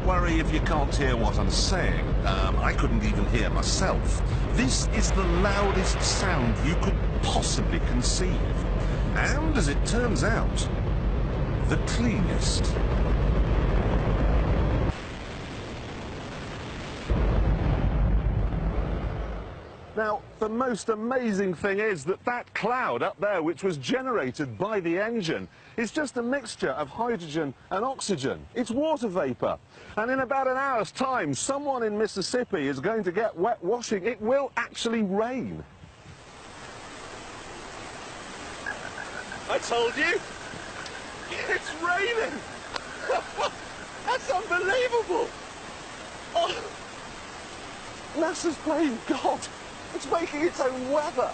worry if you can't hear what I'm saying. I couldn't even hear myself. This is the loudest sound you could possibly conceive. And, as it turns out, the cleanest. Now, the most amazing thing is that that cloud up there, which was generated by the engine, is just a mixture of hydrogen and oxygen. It's water vapour. And in about an hour's time, someone in Mississippi is going to get wet washing. It will actually rain. I told you! It's raining! That's unbelievable! Oh, NASA's playing God. It's making its own weather.